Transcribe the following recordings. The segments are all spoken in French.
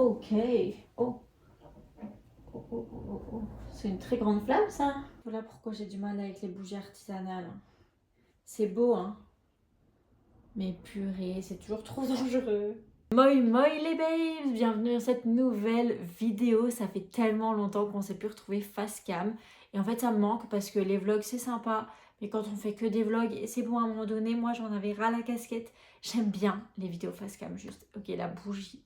Ok. Oh. Oh. C'est une très grande flamme, ça. Voilà pourquoi j'ai du mal avec les bougies artisanales. C'est beau, hein. Mais purée, c'est toujours trop dangereux. Moi les babes, bienvenue dans cette nouvelle vidéo. Ça fait tellement longtemps qu'on s'est plus retrouvé face cam. Et en fait, ça me manque parce que les vlogs, c'est sympa. Mais quand on fait que des vlogs, c'est bon à un moment donné. Moi, j'en avais ras la casquette. J'aime bien les vidéos face cam, juste. Ok, la bougie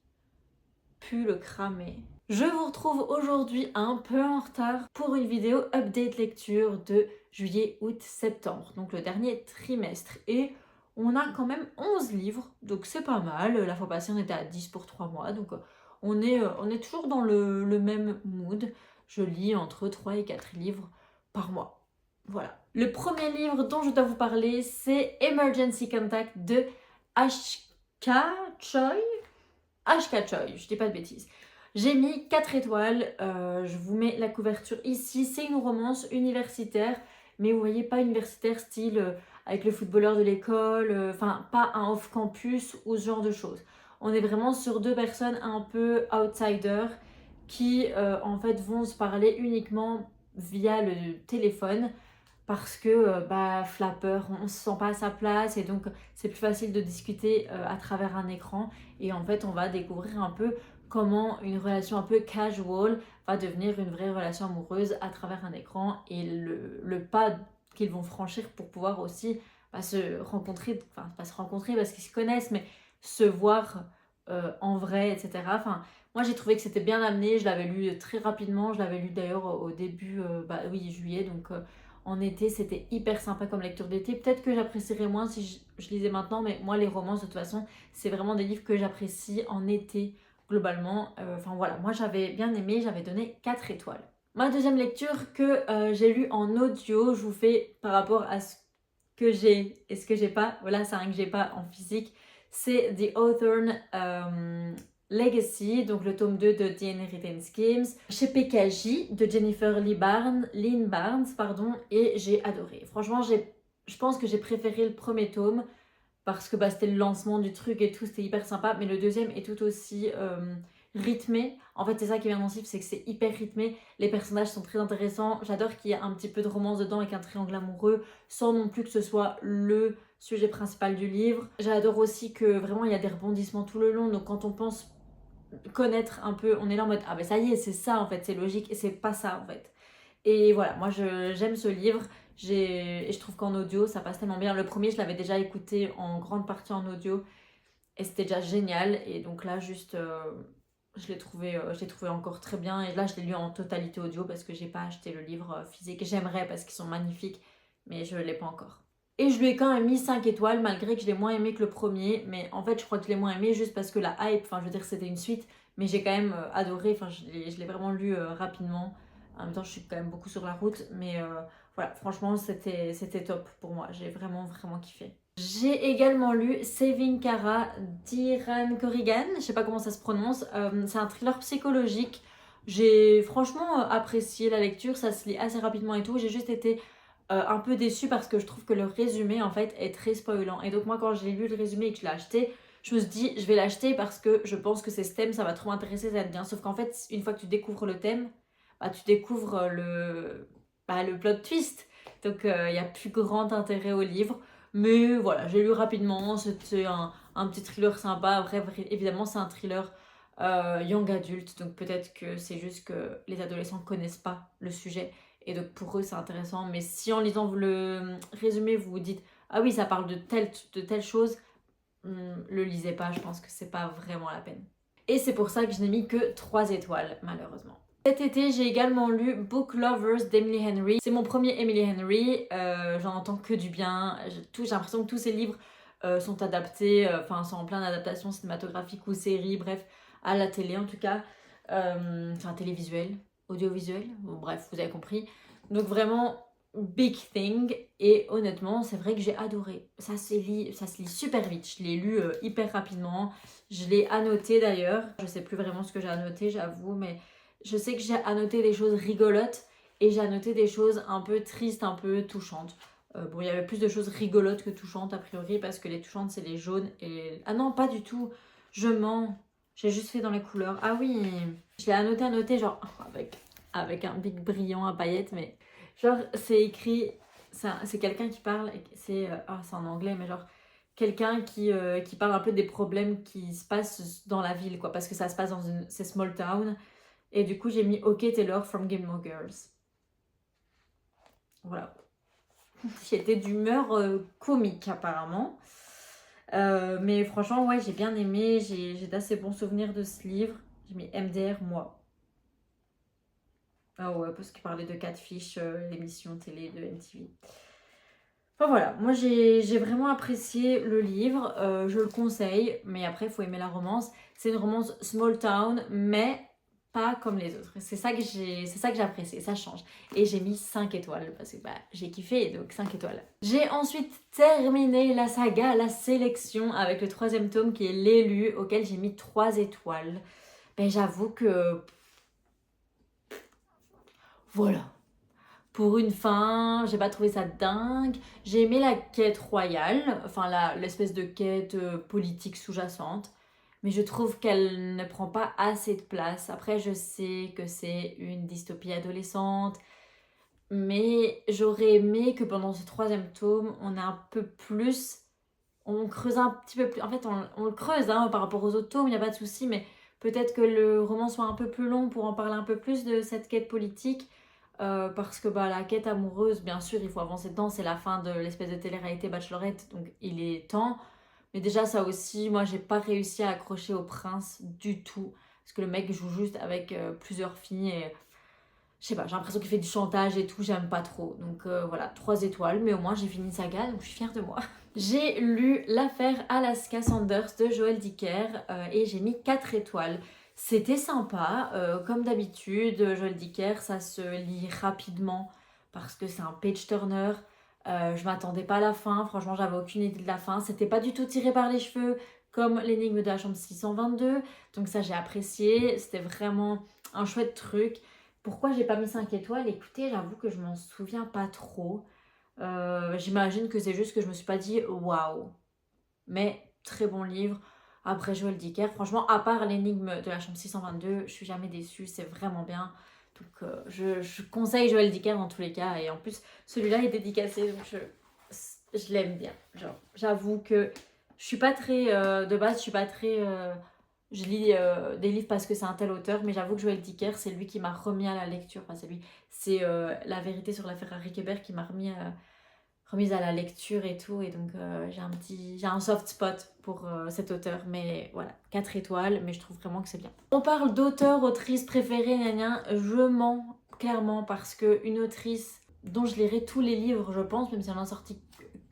pue le cramé. Je vous retrouve aujourd'hui un peu en retard pour une vidéo update lecture de juillet, août, septembre. Donc le dernier trimestre. Et on a quand même 11 livres, donc c'est pas mal. La fois passée, on était à 10 pour 3 mois, donc on est toujours dans le même mood. Je lis entre 3 et 4 livres par mois. Voilà. Le premier livre dont je dois vous parler, c'est Emergency Contact de H.K. Choi. H.K. Choi, je dis pas de bêtises. J'ai mis 4 étoiles, je vous mets la couverture ici. C'est une romance universitaire, mais vous voyez, pas universitaire style avec le footballeur de l'école, enfin pas un off-campus ou ce genre de choses. On est vraiment sur deux personnes un peu outsiders qui en fait vont se parler uniquement via le téléphone parce que flapper, on se sent pas à sa place et donc c'est plus facile de discuter à travers un écran. Et en fait, on va découvrir un peu comment une relation un peu casual va devenir une vraie relation amoureuse à travers un écran et le pas qu'ils vont franchir pour pouvoir aussi se rencontrer, enfin pas se rencontrer parce qu'ils se connaissent, mais se voir en vrai, etc. Enfin, moi j'ai trouvé que c'était bien amené, je l'avais lu très rapidement, je l'avais lu d'ailleurs au début, juillet, donc en été c'était hyper sympa comme lecture d'été. Peut-être que j'apprécierais moins si je lisais maintenant, mais moi les romances de toute façon c'est vraiment des livres que j'apprécie en été globalement. Enfin voilà, moi j'avais bien aimé, j'avais donné 4 étoiles. Ma deuxième lecture que j'ai lue en audio, je vous fais par rapport à ce que j'ai et ce que j'ai pas. Voilà, c'est un que j'ai pas en physique. C'est The Hawthorne Legacy, donc le tome 2 de The Inheritance Schemes, chez PKJ de Jennifer Lynn Barnes, et j'ai adoré. Franchement, je pense que j'ai préféré le premier tome parce que c'était le lancement du truc et tout, c'était hyper sympa, mais le deuxième est tout aussi rythmé. En fait, c'est ça qui est bien dans ce livre, c'est que c'est hyper rythmé, les personnages sont très intéressants, j'adore qu'il y ait un petit peu de romance dedans avec un triangle amoureux, sans non plus que ce soit le sujet principal du livre. J'adore aussi que vraiment il y a des rebondissements tout le long, donc quand on pense connaître un peu, on est là en mode ah ben ça y est, c'est ça en fait, c'est logique, et c'est pas ça en fait. Et voilà, moi j'aime ce livre, et je trouve qu'en audio ça passe tellement bien. Le premier, je l'avais déjà écouté en grande partie en audio et c'était déjà génial, et donc là juste je l'ai trouvé encore très bien, et là je l'ai lu en totalité audio parce que j'ai pas acheté le livre physique. J'aimerais parce qu'ils sont magnifiques, mais je l'ai pas encore. Et je lui ai quand même mis 5 étoiles malgré que je l'ai moins aimé que le premier. Mais en fait, je crois que je l'ai moins aimé juste parce que la hype, enfin, je veux dire, c'était une suite. Mais j'ai quand même adoré. Enfin, je l'ai vraiment lu rapidement. En même temps, je suis quand même beaucoup sur la route. Mais voilà, franchement, c'était top pour moi. J'ai vraiment, vraiment kiffé. J'ai également lu Saving Kara d'Iran Corrigan. Je sais pas comment ça se prononce. C'est un thriller psychologique. J'ai franchement apprécié la lecture. Ça se lit assez rapidement et tout. J'ai juste été un peu déçue parce que je trouve que le résumé en fait est très spoilant. Et donc moi quand j'ai lu le résumé et que je l'ai acheté, je me suis dit je vais l'acheter parce que je pense que c'est ce thème, ça va trop m'intéresser, ça va être bien. Sauf qu'en fait une fois que tu découvres le thème, tu découvres le plot twist. Donc il y a plus grand intérêt au livre. Mais voilà, j'ai lu rapidement, c'était un petit thriller sympa. Après évidemment c'est un thriller young adulte, donc peut-être que c'est juste que les adolescents connaissent pas le sujet et donc pour eux c'est intéressant. Mais si en lisant le résumé vous vous dites ah oui ça parle de telle chose, le lisez pas, je pense que c'est pas vraiment la peine. Et c'est pour ça que je n'ai mis que 3 étoiles malheureusement. Cet été, j'ai également lu Book Lovers d'Emily Henry. C'est mon premier Emily Henry, j'en entends que du bien. J'ai l'impression que tous ces livres sont adaptés, sont en plein d'adaptations cinématographiques ou séries, bref, à la télé en tout cas. Télévisuel, audiovisuel, bon, bref, vous avez compris. Donc vraiment, big thing. Et honnêtement, c'est vrai que j'ai adoré. Ça se lit super vite. Je l'ai lu hyper rapidement. Je l'ai annoté d'ailleurs. Je sais plus vraiment ce que j'ai annoté, j'avoue, mais je sais que j'ai annoté des choses rigolotes et j'ai annoté des choses un peu tristes, un peu touchantes. Il y avait plus de choses rigolotes que touchantes a priori parce que les touchantes c'est les jaunes et... Ah non, pas du tout, je mens. J'ai juste fait dans les couleurs. Ah oui, je l'ai annoté, genre avec un big brillant à paillettes, mais genre c'est écrit, c'est quelqu'un qui parle, c'est en anglais, mais genre quelqu'un qui parle un peu des problèmes qui se passent dans la ville, quoi, parce que ça se passe c'est small town, et du coup j'ai mis OK Taylor from Gilmore Girls. Voilà. J'étais d'humeur comique apparemment. Mais franchement, ouais, j'ai bien aimé. J'ai d'assez bons souvenirs de ce livre. J'ai mis MDR, moi. Ah ouais, parce qu'il parlait de Catfish, l'émission télé de MTV. Enfin voilà, moi j'ai vraiment apprécié le livre. Je le conseille, mais après, il faut aimer la romance. C'est une romance small town, mais pas comme les autres. C'est ça que j'ai apprécié, ça change. Et j'ai mis 5 étoiles parce que bah, j'ai kiffé, donc 5 étoiles. J'ai ensuite terminé la saga, la sélection, avec le troisième tome qui est L'élu, auquel j'ai mis 3 étoiles. Ben j'avoue que... Voilà. Pour une fin, j'ai pas trouvé ça dingue. J'ai aimé la quête royale, enfin l'espèce de quête politique sous-jacente. Mais je trouve qu'elle ne prend pas assez de place. Après, je sais que c'est une dystopie adolescente. Mais j'aurais aimé que pendant ce troisième tome, on ait un peu plus... On creuse un petit peu plus... En fait, on le creuse hein, par rapport aux autres tomes, il n'y a pas de souci. Mais peut-être que le roman soit un peu plus long pour en parler un peu plus de cette quête politique. Parce que bah, la quête amoureuse, bien sûr, il faut avancer dedans. C'est la fin de l'espèce de télé-réalité Bachelorette. Donc il est temps. Mais déjà, ça aussi, moi, j'ai pas réussi à accrocher au prince du tout. Parce que le mec joue juste avec plusieurs filles. Et je sais pas, j'ai l'impression qu'il fait du chantage et tout, j'aime pas trop. Donc voilà, 3 étoiles, mais au moins j'ai fini saga, donc je suis fière de moi. J'ai lu L'affaire Alaska Sanders de Joël Dicker et j'ai mis 4 étoiles. C'était sympa, comme d'habitude, Joël Dicker, ça se lit rapidement parce que c'est un page turner. Je m'attendais pas à la fin, franchement j'avais aucune idée de la fin. C'était pas du tout tiré par les cheveux comme l'énigme de la chambre 622, donc ça j'ai apprécié, c'était vraiment un chouette truc. Pourquoi j'ai pas mis 5 étoiles? Écoutez, j'avoue que je m'en souviens pas trop. J'imagine que c'est juste que je me suis pas dit waouh. Mais très bon livre. Après Joël Dicker, franchement, à part l'énigme de la chambre 622, je suis jamais déçue, c'est vraiment bien. Donc je conseille Joël Dicker dans tous les cas. Et en plus, celui-là est dédicacé, donc je l'aime bien. Genre, j'avoue que je suis pas très. De base, je suis pas très. Je lis des livres parce que c'est un tel auteur, mais j'avoue que Joël Dicker, c'est lui qui m'a remis à la lecture. Enfin, c'est lui. C'est La vérité sur l'affaire Harry Kéber qui m'a remise à la lecture et tout. Et donc, j'ai un soft spot pour cet auteur. Mais voilà, 4 étoiles, mais je trouve vraiment que c'est bien. On parle d'auteur, autrice préférée, gna gna. Je mens clairement parce que une autrice dont je lirai tous les livres, je pense, même si elle en a sorti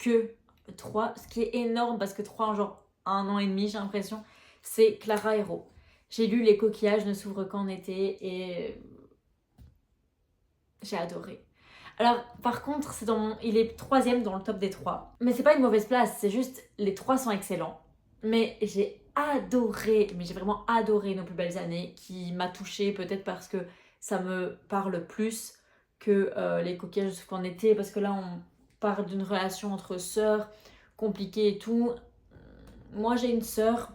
que 3, ce qui est énorme parce que 3 en genre 1 an et demi, j'ai l'impression, c'est Clara Hérault. J'ai lu Les coquillages ne s'ouvrent qu'en été et j'ai adoré. Alors, par contre, il est troisième dans le top des 3. Mais c'est pas une mauvaise place, c'est juste les 3 sont excellents. Mais j'ai adoré, mais j'ai vraiment adoré Nos plus belles années, qui m'a touchée peut-être parce que ça me parle plus que Les coquillages qu'en été, parce que là on parle d'une relation entre sœurs compliquée et tout. Moi j'ai une sœur,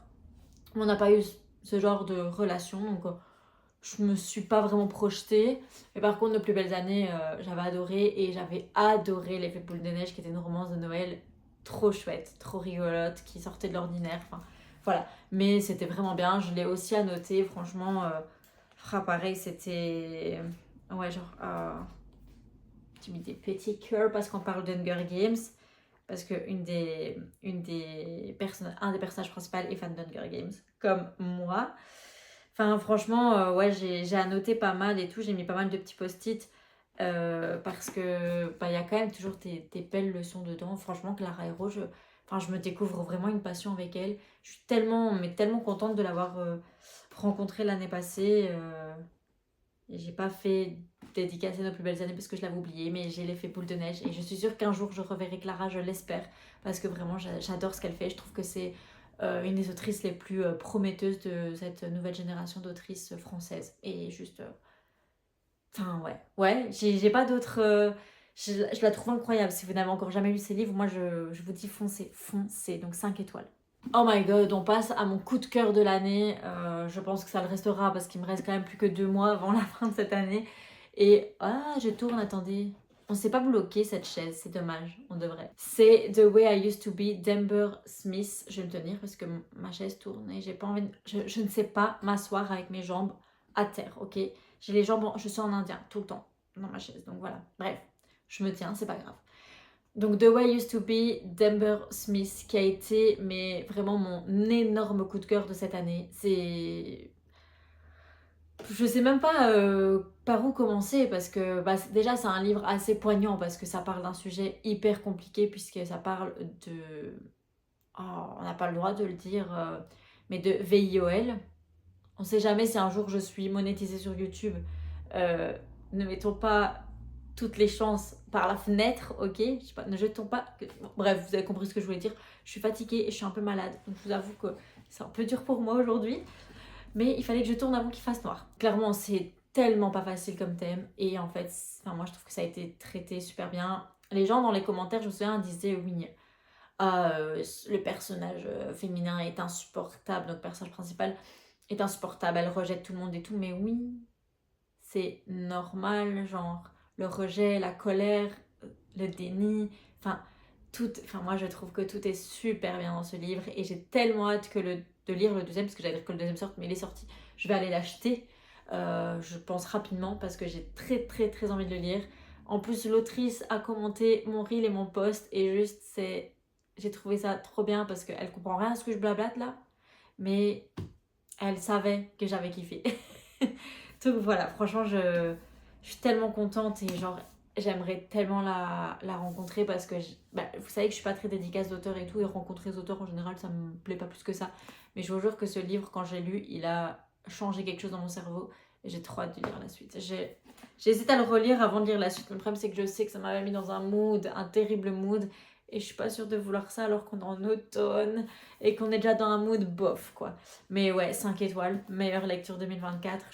on n'a pas eu ce genre de relation, donc je me suis pas vraiment projetée. Mais par contre, Nos plus belles années, j'avais adoré. Et j'avais adoré L'effet boule de neige, qui était une romance de Noël trop chouette, trop rigolote, qui sortait de l'ordinaire. Enfin, voilà. Mais c'était vraiment bien. Je l'ai aussi annoté. Franchement, pareil, c'était... Ouais, genre... j'ai mis des petits cœurs parce qu'on parle d'Hunger Games. Parce que un des personnages principaux est fan d'Hunger Games, comme moi. Enfin, franchement, ouais, j'ai annoté pas mal et tout. J'ai mis pas mal de petits post-it parce que bah, y a quand même toujours des belles leçons dedans. Franchement, Clara Hero, je me découvre vraiment une passion avec elle. Je suis tellement contente de l'avoir rencontrée l'année passée. Et j'ai pas fait dédicacer Nos plus belles années parce que je l'avais oublié, mais j'ai l'effet boule de neige. Et je suis sûre qu'un jour je reverrai Clara, je l'espère. Parce que vraiment, j'adore ce qu'elle fait. Je trouve que c'est une des autrices les plus prometteuses de cette nouvelle génération d'autrices françaises. Et juste. Enfin, ouais. Ouais, j'ai pas d'autres. Je la trouve incroyable. Si vous n'avez encore jamais lu ses livres, moi je vous dis foncez. Foncez. Donc 5 étoiles. Oh my god, on passe à mon coup de cœur de l'année. Je pense que ça le restera parce qu'il me reste quand même plus que 2 mois avant la fin de cette année. Et ah, je tourne, attendez. On s'est pas bloqué cette chaise, c'est dommage, on devrait. C'est The Way I Used to Be d'Amber Smith. Je vais me tenir parce que ma chaise tourne et j'ai pas envie je ne sais pas m'asseoir avec mes jambes à terre, ok? J'ai les jambes, je suis en indien tout le temps dans ma chaise, donc voilà. Bref, je me tiens, c'est pas grave. Donc The Way I Used to Be d'Amber Smith qui a été mais vraiment mon énorme coup de cœur de cette année. C'est... Je sais même pas par où commencer parce que bah, déjà c'est un livre assez poignant parce que ça parle d'un sujet hyper compliqué puisque ça parle de... Oh, on n'a pas le droit de le dire, mais de VIOL. On sait jamais si un jour je suis monétisée sur YouTube. Euh, Ne mettons pas toutes les chances par la fenêtre, ok? Je sais pas, ne jetons pas. Bon, bref, vous avez compris ce que je voulais dire. Je suis fatiguée et je suis un peu malade. Donc je vous avoue que c'est un peu dur pour moi aujourd'hui. Mais il fallait que je tourne avant qu'il fasse noir. Clairement, c'est tellement pas facile comme thème. Et en fait, enfin, moi je trouve que ça a été traité super bien. Les gens dans les commentaires, je me souviens, disaient oui. Le personnage féminin est insupportable, notre personnage principal est insupportable, elle rejette tout le monde et tout, mais oui, c'est normal, genre le rejet, la colère, le déni, enfin tout, enfin moi je trouve que tout est super bien dans ce livre et j'ai tellement hâte de lire le deuxième parce que j'allais dire que le deuxième sorte mais il est sorti, je vais aller l'acheter, je pense rapidement parce que j'ai très très très envie de le lire. En plus l'autrice a commenté mon reel et mon post et juste j'ai trouvé ça trop bien parce qu'elle comprend rien à ce que je blablate là, mais elle savait que j'avais kiffé. Donc voilà, franchement, je suis tellement contente et genre, j'aimerais tellement la rencontrer parce que bah, vous savez que je suis pas très dédicace d'auteur et tout, et rencontrer les auteurs en général, ça me plaît pas plus que ça. Mais je vous jure que ce livre, quand j'ai lu, il a changé quelque chose dans mon cerveau et j'ai trop hâte de lire la suite. J'hésite à le relire avant de lire la suite. Le problème, c'est que je sais que ça m'avait mis dans un mood, un terrible mood, et je suis pas sûre de vouloir ça alors qu'on est en automne et qu'on est déjà dans un mood bof, quoi. Mais ouais, 5 étoiles, meilleure lecture 2024.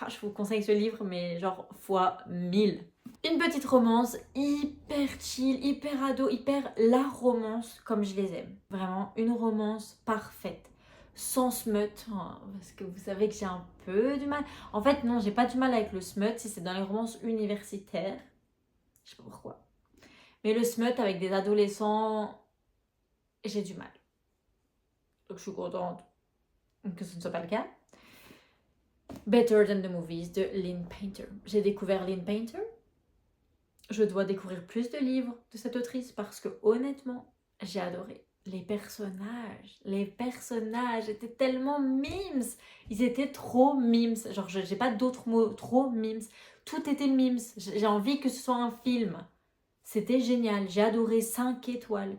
Je vous conseille ce livre, mais genre fois 1000. Une petite romance hyper chill, hyper ado, hyper la romance comme je les aime. Vraiment, une romance parfaite. Sans smut, hein, parce que vous savez que j'ai un peu du mal. En fait, non, j'ai pas du mal avec le smut si c'est dans les romances universitaires. Je sais pas pourquoi. Mais le smut avec des adolescents, j'ai du mal. Donc je suis contente que ce ne soit pas le cas. Better Than the Movies de Lynn Painter. J'ai découvert Lynn Painter. Je dois découvrir plus de livres de cette autrice parce que honnêtement, j'ai adoré. Les personnages étaient tellement mimes. Ils étaient trop mimes. Genre, j'ai pas d'autres mots, trop mimes. Tout était mimes. J'ai envie que ce soit un film. C'était génial. J'ai adoré 5 étoiles.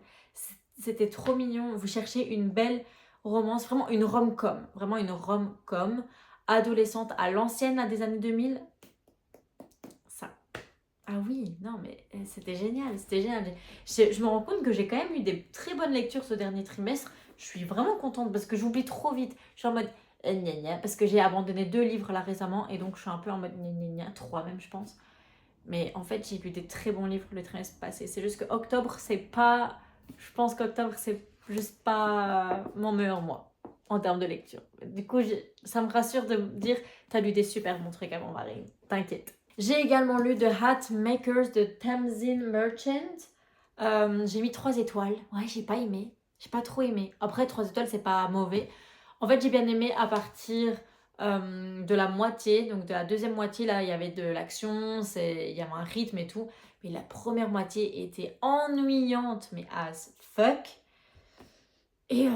C'était trop mignon. Vous cherchez une belle romance, vraiment une rom-com. Vraiment une rom-com. Adolescente à l'ancienne, à des années 2000. Ça. Ah oui, non mais c'était génial. C'était génial. Je me rends compte que j'ai quand même eu des très bonnes lectures ce dernier trimestre. Je suis vraiment contente parce que j'oublie trop vite. Je suis en mode gna gna, parce que j'ai abandonné 2 livres là récemment et donc je suis un peu en mode gna gna gna, 3 même je pense. Mais en fait, j'ai lu des très bons livres le trimestre passé. C'est juste que octobre, c'est pas. Je pense qu'octobre, c'est juste pas mon meilleur mois en termes de lecture. Du coup, ça me rassure de me dire t'as lu des super bons trucs avant Marine. T'inquiète. J'ai également lu The Hat Makers de Tamsin Merchant. J'ai mis 3 étoiles. Ouais, j'ai pas aimé. J'ai pas trop aimé. Après, 3 étoiles, c'est pas mauvais. En fait, j'ai bien aimé à partir de la moitié, donc de la deuxième moitié, là, il y avait de l'action, il y avait un rythme et tout. Mais la première moitié était ennuyante, mais as fuck. Et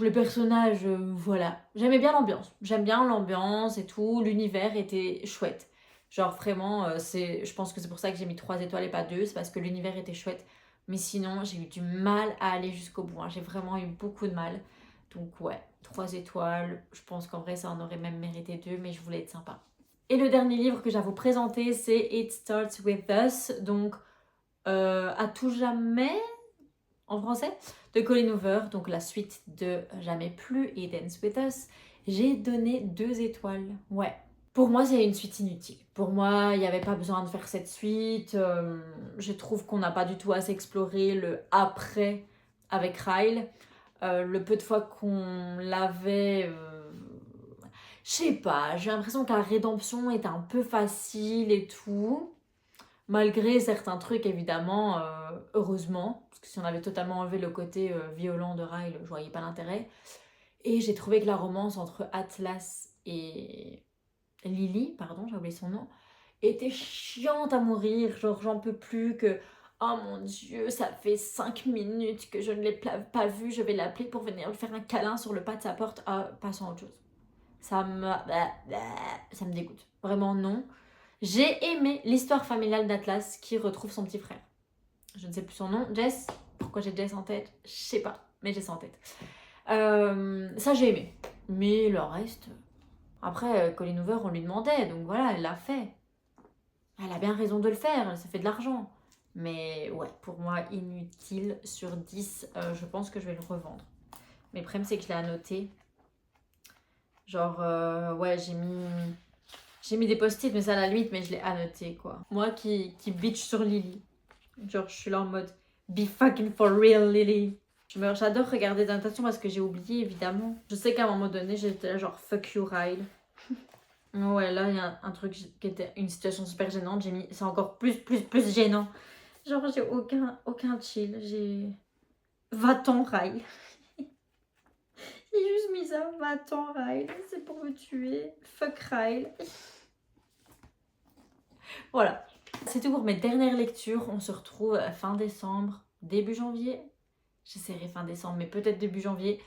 les personnages, voilà. J'aimais bien l'ambiance. J'aime bien l'ambiance et tout. L'univers était chouette. Genre vraiment, je pense que c'est pour ça que j'ai mis 3 étoiles et pas 2. C'est parce que l'univers était chouette. Mais sinon, j'ai eu du mal à aller jusqu'au bout, hein. J'ai vraiment eu beaucoup de mal. Donc ouais, 3 étoiles. Je pense qu'en vrai, ça en aurait même mérité 2, mais je voulais être sympa. Et le dernier livre que j'ai à vous présenter, c'est It Starts With Us. Donc, à tout jamais, en français, de Colleen Hoover, donc la suite de Jamais plus et Dance With Us. J'ai donné 2 étoiles, ouais. Pour moi, c'est une suite inutile. Pour moi, il n'y avait pas besoin de faire cette suite. Je trouve qu'on n'a pas du tout assez exploré le après avec Ryle. Le peu de fois qu'on l'avait, je sais pas, j'ai l'impression que la rédemption est un peu facile et tout. Malgré certains trucs, évidemment, heureusement, parce que si on avait totalement enlevé le côté violent de Ryle, je voyais pas l'intérêt. Et j'ai trouvé que la romance entre Atlas et Lily, pardon, j'ai oublié son nom, était chiante à mourir. Genre, j'en peux plus que. Oh mon dieu, ça fait 5 minutes que je ne l'ai pas vu, je vais l'appeler pour venir lui faire un câlin sur le pas de sa porte. Ah, passons à autre chose. Ça me dégoûte. Vraiment, non. J'ai aimé l'histoire familiale d'Atlas qui retrouve son petit frère. Je ne sais plus son nom. Jess. Pourquoi j'ai Jess en tête? Je sais pas, mais j'ai ça en tête. Ça, j'ai aimé. Mais le reste. Après, Colleen Hoover, on lui demandait, donc voilà, elle l'a fait. Elle a bien raison de le faire, ça fait de l'argent. Mais ouais, pour moi, inutile sur 10. Je pense que je vais le revendre. Mais le problème, c'est que je l'ai annoté. Genre, ouais, j'ai mis des post-it, mais ça à la limite, mais je l'ai annoté, quoi. Moi qui bitch sur Lily. Genre, je suis là en mode, be fucking for real, Lily. J'adore regarder d'attention parce que j'ai oublié, évidemment. Je sais qu'à un moment donné, j'étais là genre, fuck you, Ryle. Ouais, là, il y a un truc qui était une situation super gênante. J'ai mis, c'est encore plus gênant. Genre, j'ai aucun chill. J'ai... Va-t'en, Ryle. J'ai juste mis ça, va-t'en, Ryle. C'est pour me tuer. Fuck Ryle. Voilà. C'est tout pour mes dernières lectures. On se retrouve fin décembre, début janvier. J'essaierai fin décembre, mais peut-être début janvier.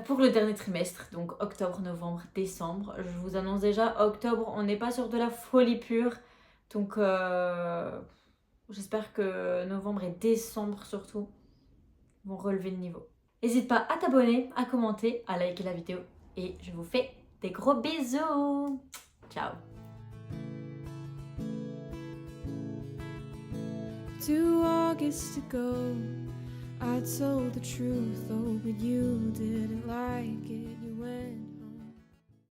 Pour le dernier trimestre, donc octobre, novembre, décembre. Je vous annonce déjà, octobre, on n'est pas sur de la folie pure. Donc, j'espère que novembre et décembre surtout vont relever le niveau. N'hésite pas à t'abonner, à commenter, à liker la vidéo. Et je vous fais des gros bisous. Ciao. 2 August ago, I told the truth, oh, but you didn't like it. You went